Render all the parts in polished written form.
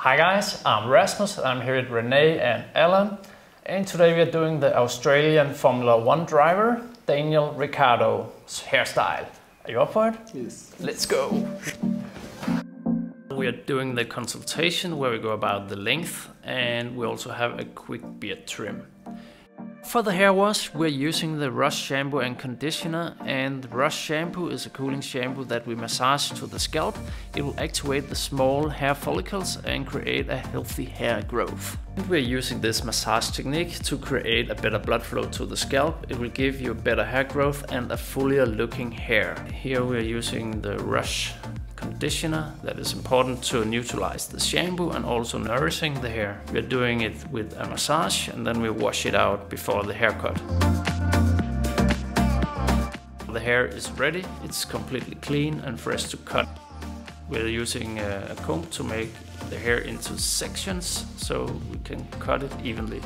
Hi guys, I'm Rasmus, I'm here with Renee and Alan, and today we are doing the Australian Formula 1 driver, Daniel Ricardo's hairstyle. Are you up for it? Yes. Let's go! We are doing the consultation where we go about the length, and we also have a quick beard trim. For the hair wash, we're using the Rush shampoo and conditioner, and the Rush shampoo is a cooling shampoo that we massage to the scalp. It will activate the small hair follicles and create a healthy hair growth. And we're using this massage technique to create a better blood flow to the scalp. It will give you better hair growth and a fuller looking hair. Here we're using the Rush conditioner that is important to neutralize the shampoo and also nourishing the hair. We're doing it with a massage and then we wash it out before the haircut. The hair is ready, it's completely clean and fresh to cut. We're using a comb to make the hair into sections so we can cut it evenly.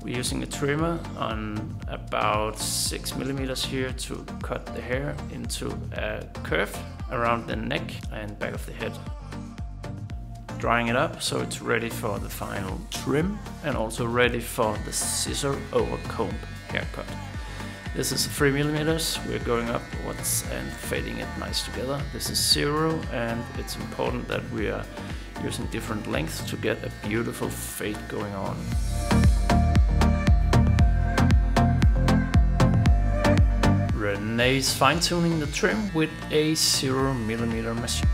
We're using a trimmer on about 6 millimeters here to cut the hair into a curve around the neck and back of the head. Drying it up so it's ready for the final trim and also ready for the scissor over comb haircut. This is 3 millimeters. We're going upwards and fading it nice together. This is 0, and it's important that we are using different lengths to get a beautiful fade going on. Renee's fine-tuning the trim with a 0 millimeter machine.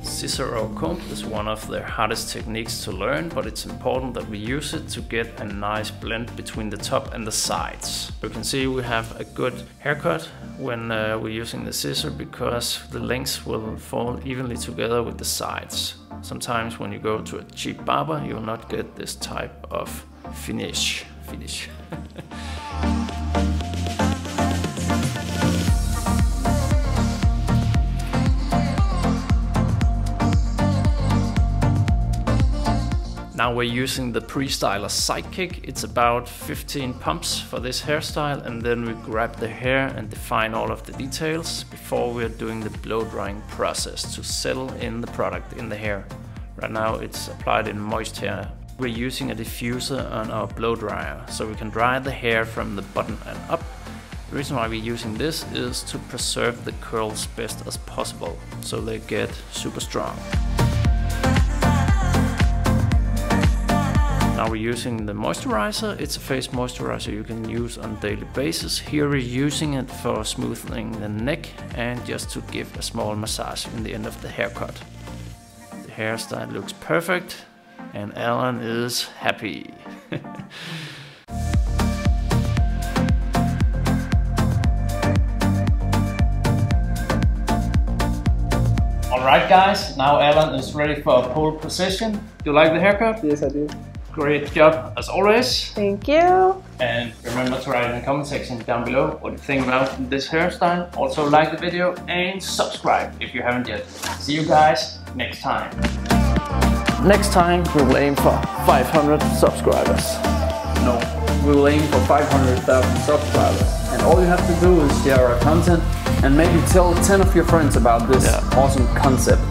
Scissor or comb is one of the hardest techniques to learn, but it's important that we use it to get a nice blend between the top and the sides. You can see we have a good haircut when we're using the scissor because the lengths will fall evenly together with the sides. Sometimes when you go to a cheap barber, you will not get this type of finish. Now we're using the pre-styler Sidekick. It's about 15 pumps for this hairstyle, and then we grab the hair and define all of the details before we're doing the blow drying process to settle in the product in the hair. Right now it's applied in moist hair. We're using a diffuser on our blow dryer so we can dry the hair from the bottom and up. The reason why we're using this is to preserve the curls best as possible so they get super strong. Now we're using the moisturizer. It's a face moisturizer you can use on a daily basis. Here we're using it for smoothing the neck and just to give a small massage in the end of the haircut. The hairstyle looks perfect and Alan is happy. Alright guys, now Alan is ready for a pole position. Do you like the haircut? Yes, I do. Great job as always. Thank you. And remember to write in the comment section down below what you think about this hairstyle. Also like the video and subscribe if you haven't yet. See you guys next time. Next time we will aim for 500 subscribers. No, we will aim for 500,000 subscribers. And all you have to do is share our content and maybe tell 10 of your friends about this awesome concept.